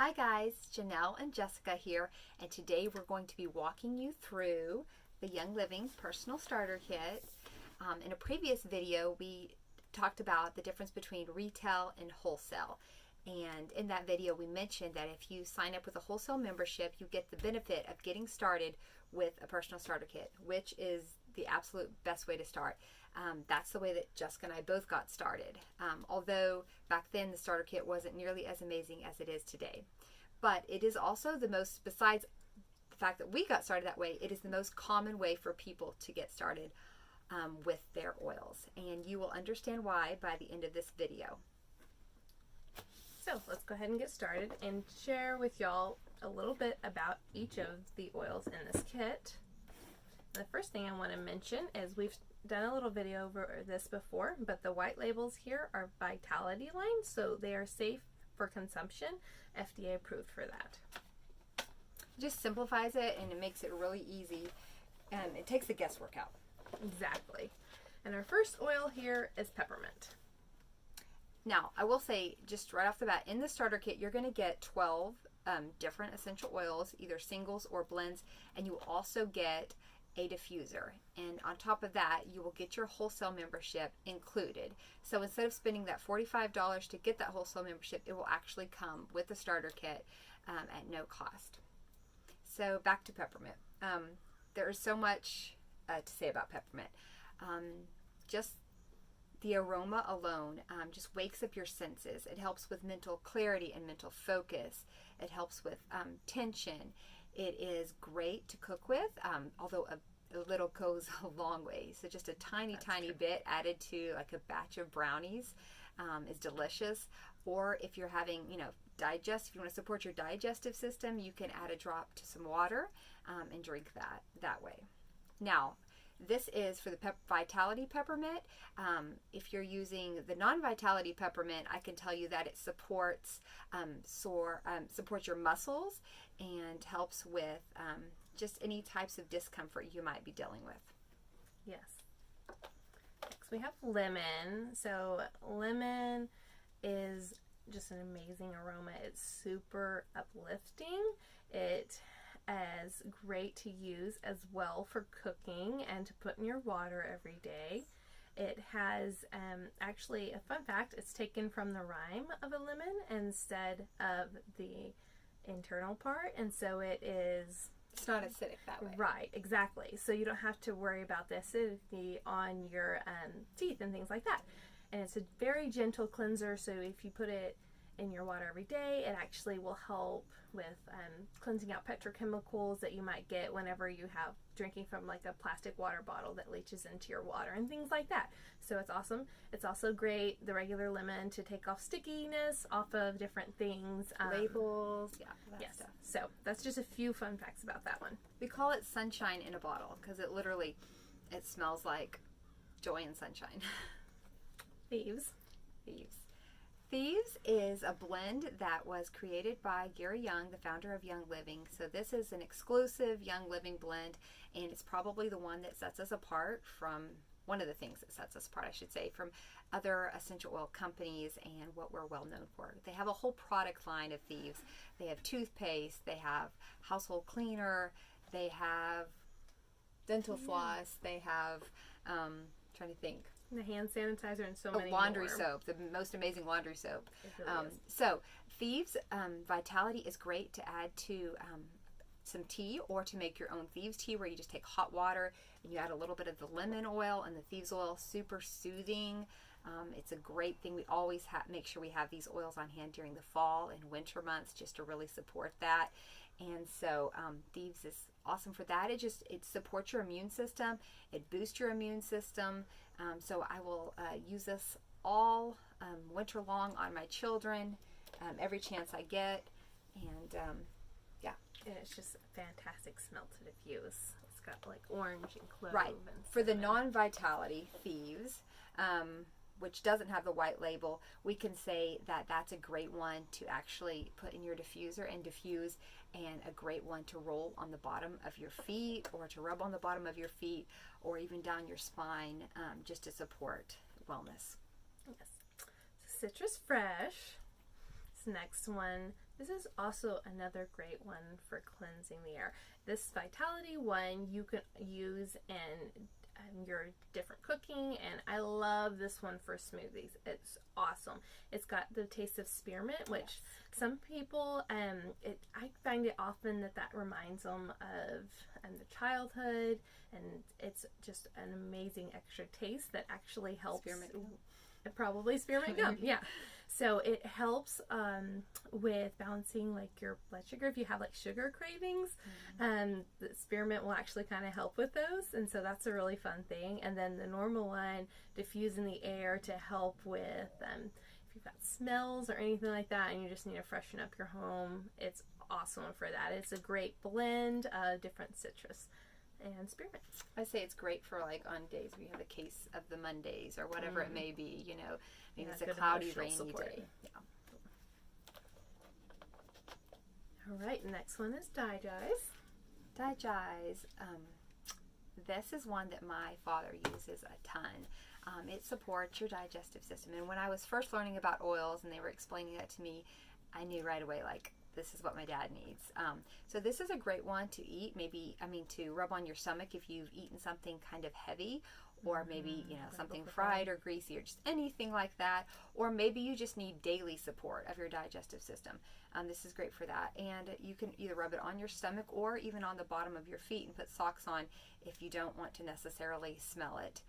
Hi guys, Janelle and Jessica here, and today we're going to be walking you through the Young Living Personal Starter Kit. In a previous video, we talked about the difference between retail and wholesale. And in that video, we mentioned that if you sign up with a wholesale membership, you get the benefit of getting started with a personal starter kit, which is the absolute best way to start. That's the way that Jessica and I both got started. Although back then the starter kit wasn't nearly as amazing as it is today. But it is also the most, besides the fact that we got started that way, it is the most common way for people to get started with their oils. And you will understand why by the end of this video. So let's go ahead and get started and share with y'all a little bit about each of the oils in this kit. The first thing I want to mention is we've done a little video over this before, but the white labels here are Vitality line, so they are safe for consumption, FDA approved for that. It just simplifies it and it makes it really easy and it takes the guesswork out. Exactly. And our first oil here is Peppermint. Now, I will say just right off the bat, in the starter kit, you're going to get 12 different essential oils, either singles or blends, and you will also get a diffuser. And on top of that, you will get your wholesale membership included. So instead of spending that $45 to get that wholesale membership, it will actually come with the starter kit at no cost. So back to Peppermint. There is so much to say about Peppermint. Just the aroma alone just wakes up your senses. It helps with mental clarity and mental focus. It helps with tension. It is great to cook with, although a little goes a long way. So just a tiny bit added to like a batch of brownies is delicious. Or if you're having, if you want to support your digestive system, you can add a drop to some water and drink that way. Now, this is for the Vitality Peppermint. If you're using the non-Vitality Peppermint, I can tell you that it supports supports your muscles and helps with just any types of discomfort you might be dealing with. Yes. Next we have lemon. So lemon is just an amazing aroma. It's super uplifting. It is great to use as well for cooking and to put in your water every day. It has actually a fun fact, it's taken from the rind of a lemon instead of the internal part, and so it's not acidic that way. Right, exactly. So you don't have to worry about the acidity on your teeth and things like that. And it's a very gentle cleanser, so if you put it in your water every day, it actually will help with cleansing out petrochemicals that you might get whenever you have drinking from like a plastic water bottle that leaches into your water and things like that. So it's awesome. It's also great, the regular lemon, to take off stickiness off of different things. Labels, yes. Stuff. So that's just a few fun facts about that one. We call it sunshine in a bottle because it smells like joy and sunshine. Thieves. Thieves is a blend that was created by Gary Young, the founder of Young Living. So this is an exclusive Young Living blend, and it's probably the one that sets us apart from, one of the things that sets us apart, I should say, from other essential oil companies and what we're well known for. They have a whole product line of Thieves. They have toothpaste, they have household cleaner, they have dental floss, they have, trying to think, the hand sanitizer, and so many laundry more. soap, the most amazing laundry soap. It really is. So Thieves Vitality is great to add to some tea or to make your own Thieves tea, where you just take hot water and you add a little bit of the lemon oil and the Thieves oil. Super soothing. It's a great thing. We always make sure we have these oils on hand during the fall and winter months just to really support that. And so Thieves is awesome for that. It supports your immune system. It boosts your immune system. So I will use this all winter long on my children, every chance I get. And And it's just a fantastic smell to diffuse. It's got like orange and clove. Right. And For the cinnamon. non-Vitality Thieves, which doesn't have the white label, we can say that that's a great one to actually put in your diffuser and diffuse, and a great one to roll on the bottom of your feet or to rub on the bottom of your feet or even down your spine, just to support wellness. Yes. Citrus Fresh. It's next one, this is also another great one for cleansing the air. This Vitality one you can use in your different cooking, and I love this one for smoothies. It's awesome. It's got the taste of spearmint, which some people, I find it often that reminds them of their childhood, and it's just an amazing extra taste that actually helps. Spearmint gum. Probably spearmint gum, yeah. So it helps with balancing like your blood sugar. If you have like sugar cravings, the spearmint will actually kind of help with those, and so that's a really fun thing. And then the normal one, diffusing the air to help with if you've got smells or anything like that, and you just need to freshen up your home. It's awesome for that. It's a great blend of different citrus and spearmint. I say it's great for like on days where you have a case of the Mondays or whatever it may be, you know, maybe it's a cloudy, rainy day. Yeah. All right, next one is Digize. Digize. This is one that my father uses a ton. It supports your digestive system. And when I was first learning about oils and they were explaining that to me, I knew right away, like, this is what my dad needs. So this is a great one to eat, to rub on your stomach if you've eaten something kind of heavy, or maybe, something fried or greasy or just anything like that. Or maybe you just need daily support of your digestive system. This is great for that. And you can either rub it on your stomach or even on the bottom of your feet and put socks on if you don't want to necessarily smell it.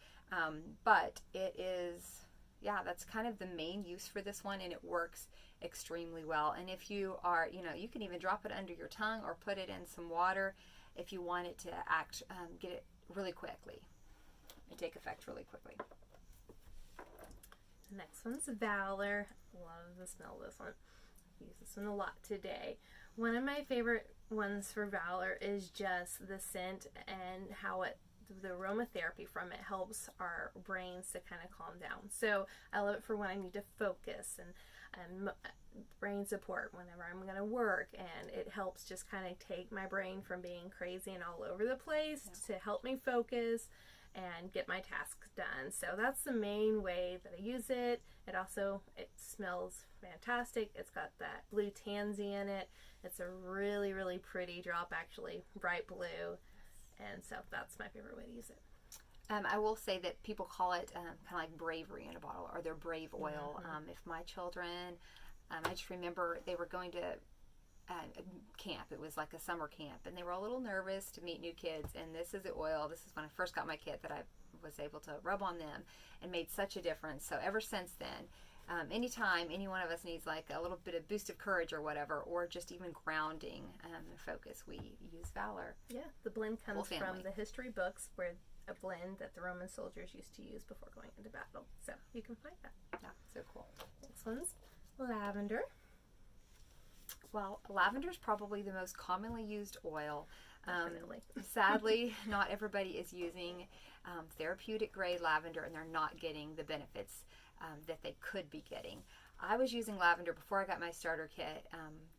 But it is, that's kind of the main use for this one, and it works extremely well. And if you are, you can even drop it under your tongue or put it in some water if you want it to get it really quickly and take effect really quickly. The next one's Valor. Love the smell of this one. I use this one a lot today. One of my favorite ones for Valor is just the scent and how the aromatherapy from it helps our brains to kind of calm down. So I love it for when I need to focus and brain support whenever I'm going to work, and it helps just kind of take my brain from being crazy and all over the place to help me focus and get my tasks done. So that's the main way that I use it. It smells fantastic. It's got that blue tansy in it. It's a really, really pretty drop, actually, bright blue. And so that's my favorite way to use it. I will say that people call it kind of like bravery in a bottle, or their brave oil. If my children, I just remember they were going to camp. It was like a summer camp, and they were a little nervous to meet new kids. And this is the oil. This is when I first got my kit that I was able to rub on them, and made such a difference. So ever since then, anytime any one of us needs like a little bit of boost of courage or whatever, or just even grounding focus, we use Valor. Yeah, the blend comes from the history books, where a blend that the Roman soldiers used to use before going into battle. So you can find that. Yeah, so cool. Next one's lavender. Well, lavender is probably the most commonly used oil. Definitely. Sadly, not everybody is using therapeutic grade lavender, and they're not getting the benefits that they could be getting. I was using lavender before I got my starter kit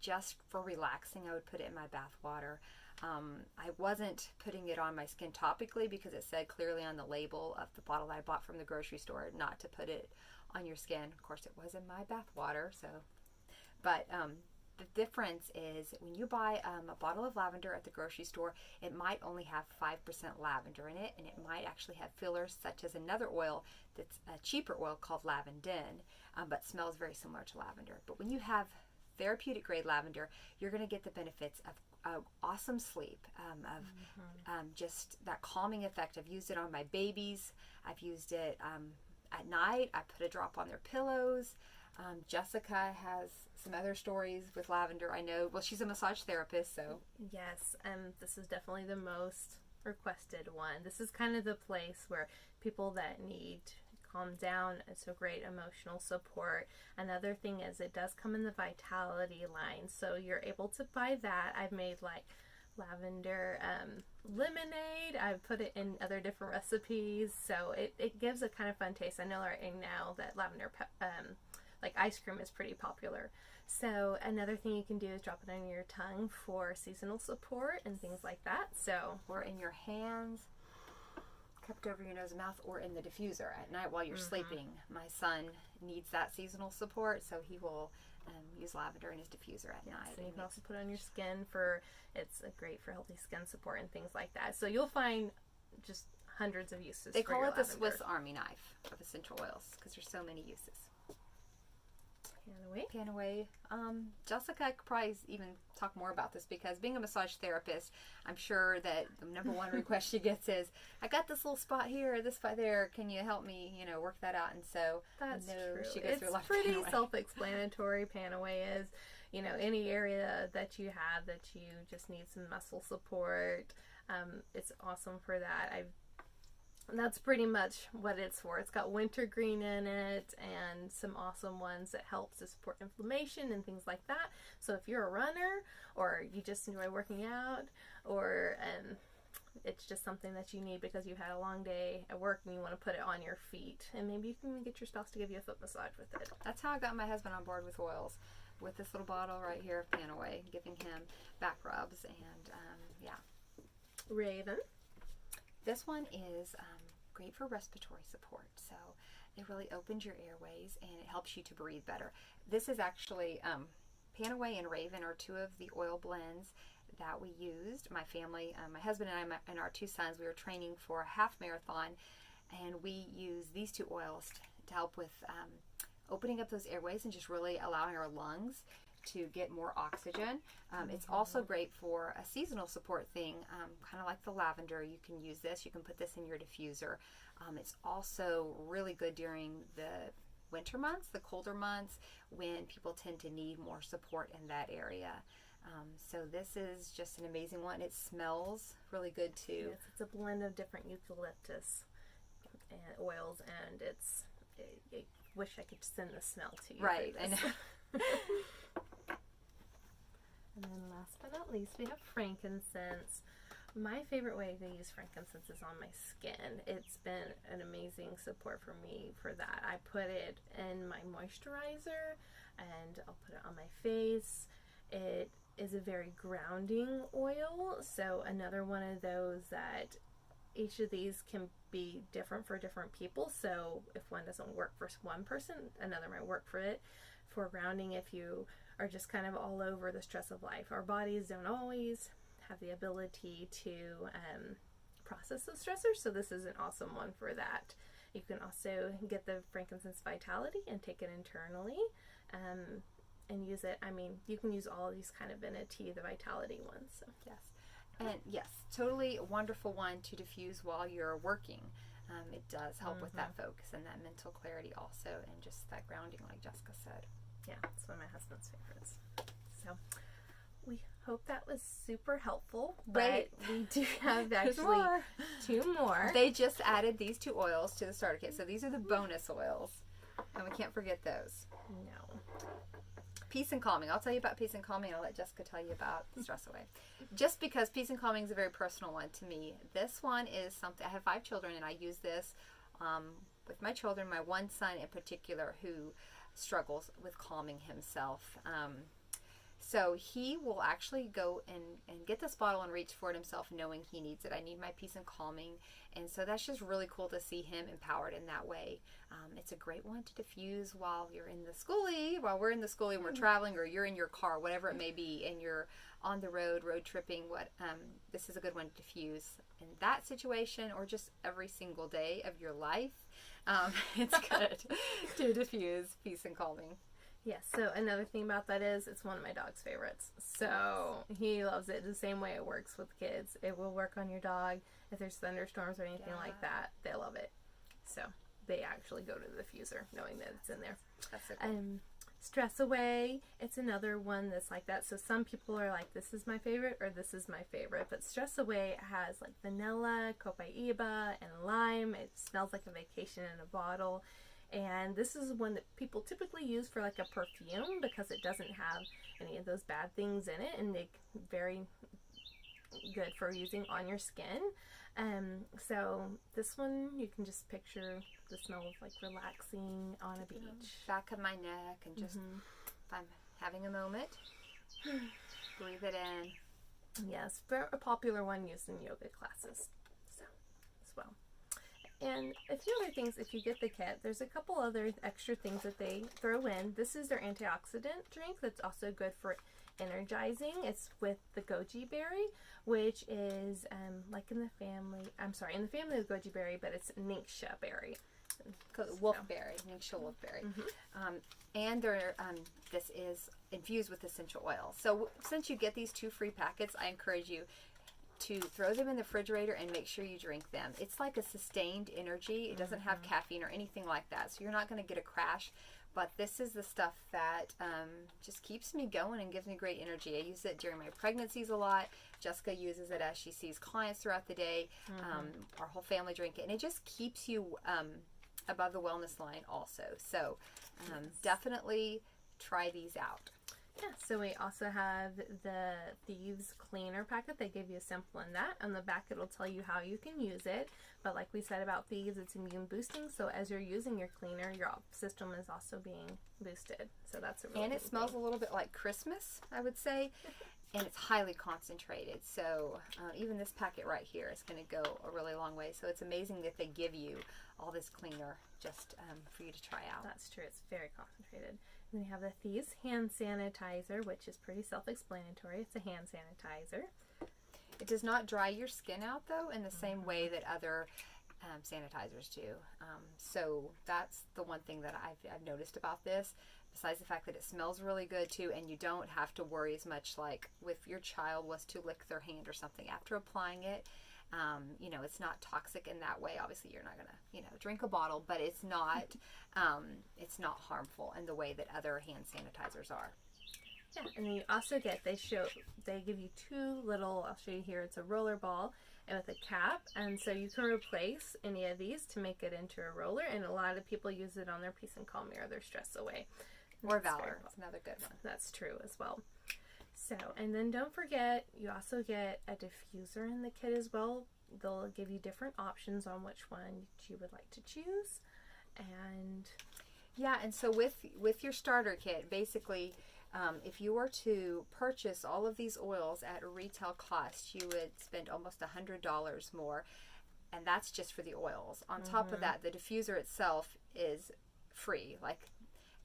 just for relaxing. I would put it in my bath water. I wasn't putting it on my skin topically because it said clearly on the label of the bottle I bought from the grocery store not to put it on your skin. Of course, it was in my bath water. But the difference is when you buy a bottle of lavender at the grocery store, it might only have 5% lavender in it, and it might actually have fillers such as another oil that's a cheaper oil called lavandin, but smells very similar to lavender. But when you have therapeutic grade lavender, you're going to get the benefits of awesome sleep, just that calming effect. I've used it on my babies. I've used it at night. I put a drop on their pillows. Jessica has some other stories with lavender. I know, well, she's a massage therapist, so. Yes, this is definitely the most requested one. This is kind of the place where people that need to calm down, it's a great emotional support. Another thing is it does come in the Vitality line, so you're able to buy that. I've made like lavender lemonade. I've put it in other different recipes, so it gives a kind of fun taste. I know right now that lavender like ice cream is pretty popular. So another thing you can do is drop it on your tongue for seasonal support and things like that. So, or in your hands, kept over your nose and mouth or in the diffuser at night while you're sleeping. My son needs that seasonal support, so he will use lavender in his diffuser at night. And you can also put it on your skin it's great for healthy skin support and things like that. So you'll find just hundreds of uses. They call it the lavender. Swiss Army knife of essential oils because there's so many uses. Pan away. Jessica could probably even talk more about this because being a massage therapist, I'm sure that the number one request she gets is, I got this little spot here, this spot there. Can you help me, work that out? And so that's true. She goes through a lot it's pretty of self-explanatory. Pan away is, any area that you have that you just need some muscle support. It's awesome for that. That's pretty much what it's for. It's got wintergreen in it and some awesome ones that helps to support inflammation and things like that. So if you're a runner or you just enjoy working out or it's just something that you need because you've had a long day at work and you want to put it on your feet, and maybe you can get your spouse to give you a foot massage with it. That's how I got my husband on board with oils, with this little bottle right here of Pan Away, giving him back rubs and Raven. This one is great for respiratory support. So it really opens your airways and it helps you to breathe better. This is actually Pan Away and Raven are two of the oil blends that we used. My family, my husband and I and our two sons, we were training for a half marathon, and we used these two oils to help with opening up those airways and just really allowing our lungs to get more oxygen. It's also great for a seasonal support thing, kind of like the lavender. You can use this. You can put this in your diffuser. It's also really good during the winter months, the colder months, when people tend to need more support in that area. So this is just an amazing one. It smells really good too. Yes, it's a blend of different eucalyptus and oils, and I wish I could send the smell to you. Right, I know. And then last but not least, we have frankincense. My favorite way to use frankincense is on my skin. It's been an amazing support for me for that. I put it in my moisturizer and I'll put it on my face. It is a very grounding oil, so another one of those that each of these can be different for different people. So if one doesn't work for one person, another might work for it. For grounding, if you are just kind of all over the stress of life. Our bodies don't always have the ability to process those stressors, so this is an awesome one for that. You can also get the Frankincense Vitality and take it internally and use it. I mean, you can use all of these kind of in a tea, the Vitality ones. So. Yes. And yes, totally a wonderful one to diffuse while you're working. It does help with that focus and that mental clarity also, and just that grounding like Jessica said. Yeah, it's one of my husband's favorites. So we hope that was super helpful. But we do have actually two more. They just added these two oils to the starter kit. So these are the bonus oils. And we can't forget those. No. Peace and Calming. I'll tell you about Peace and Calming. I'll let Jessica tell you about Stress Away. Just because Peace and Calming is a very personal one to me. This one is something, I have 5 children and I use this with my children, my one son in particular who struggles with calming himself. So he will actually go and get this bottle and reach for it himself knowing he needs it. I need my Peace and Calming. And so that's just really cool to see him empowered in that way. It's a great one to diffuse while you're in the schoolie, while we're in the schoolie and we're traveling, or you're in your car, whatever it may be, and you're on the road tripping. This is a good one to diffuse in that situation, or just every single day of your life. It's good to diffuse Peace and Calming. Yes, so another thing about that is it's one of my dog's favorites. So he loves it the same way it works with kids. It will work on your dog. If there's thunderstorms or anything like that, they love it. So they actually go to the diffuser knowing that it's in there. That's so cool. Stress Away, it's another one that's like that. So some people are like, this is my favorite or this is my favorite. But Stress Away has like vanilla, copaiba, and lime. It smells like a vacation in a bottle. And this is one that people typically use for like a perfume because it doesn't have any of those bad things in it, and they're very good for using on your skin. So this one, you can just picture the smell of like relaxing on a beach. Back of my neck, and just if I'm having a moment, breathe it in. Yes, very a popular one used in yoga classes. So as well. And a few other things, if you get the kit, there's a couple other extra things that they throw in. This is their antioxidant drink that's also good for energizing. It's with the goji berry, which is like in the family of goji berry, but it's ningxia berry. Wolfberry, ningxia wolfberry. And they're, this is infused with essential oil. So since you get these 2 free packets, I encourage you to throw them in the refrigerator and make sure you drink them. It's like a sustained energy. It doesn't have caffeine or anything like that, so you're not going to get a crash. But this is the stuff that just keeps me going and gives me great energy. I use it during my pregnancies a lot. Jessica uses it as she sees clients throughout the day. Our whole family drink it, and it just keeps you above the wellness line also. So definitely try these out. Yeah, so we also have the Thieves Cleaner packet. They give you a sample in that. On the back, it'll tell you how you can use it. But like we said about Thieves, it's immune boosting. So as you're using your cleaner, your system is also being boosted. So that's a really And it smells a little bit like Christmas, I would say. And it's highly concentrated. So even this packet right here is going to go a really long way. So it's amazing that they give you all this cleaner just for you to try out. That's true. It's very concentrated. And we have the Thieves Hand Sanitizer, which is pretty self-explanatory. It's a hand sanitizer. It does not dry your skin out, though, in the same way that other sanitizers do. So that's the one thing that I've noticed about this, besides the fact that it smells really good, too, and you don't have to worry as much like if your child was to lick their hand or something after applying it. You know, it's not toxic in that way. Obviously, you're not going to, you know, drink a bottle, but it's not harmful in the way that other hand sanitizers are. Yeah, and then you also get, they give you 2 little, I'll show you here, it's a roller ball and with a cap, and so you can replace any of these to make it into a roller, and a lot of people use it on their peace and calm or their stress away. Or Valor, that's another good one. That's true as well. So, and then don't forget, you also get a diffuser in the kit as well. They'll give you different options on which one you would like to choose. And yeah, and so with your starter kit, basically, if you were to purchase all of these oils at a retail cost, you would spend almost $100 more, and that's just for the oils. On top of that, the diffuser itself is free,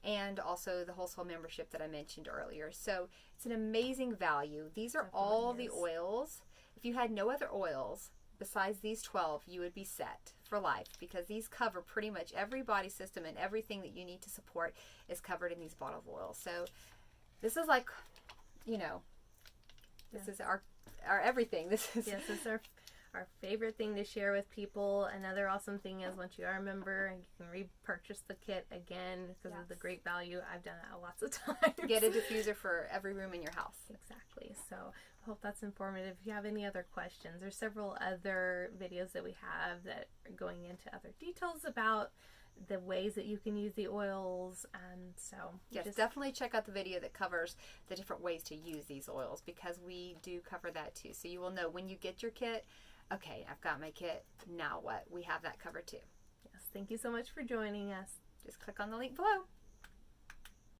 and also the wholesale membership that I mentioned earlier. So it's an amazing value. These are all the oils. If you had no other oils besides these 12, you would be set for life, because these cover pretty much every body system, and everything that you need to support is covered in these bottled oils. So this is like, you know, this is our everything. This is our favorite thing to share with people. Another awesome thing is once you are a member, you can repurchase the kit again because of the great value. I've done that lots of times. Get a diffuser for every room in your house. Exactly. So I hope that's informative. If you have any other questions, there's several other videos that we have that are going into other details about the ways that you can use the oils, and so yes, definitely check out the video that covers the different ways to use these oils, because we do cover that too. So you will know when you get your kit, okay, I've got my kit, now what? We have that covered too. Yes, thank you so much for joining us. Just click on the link below.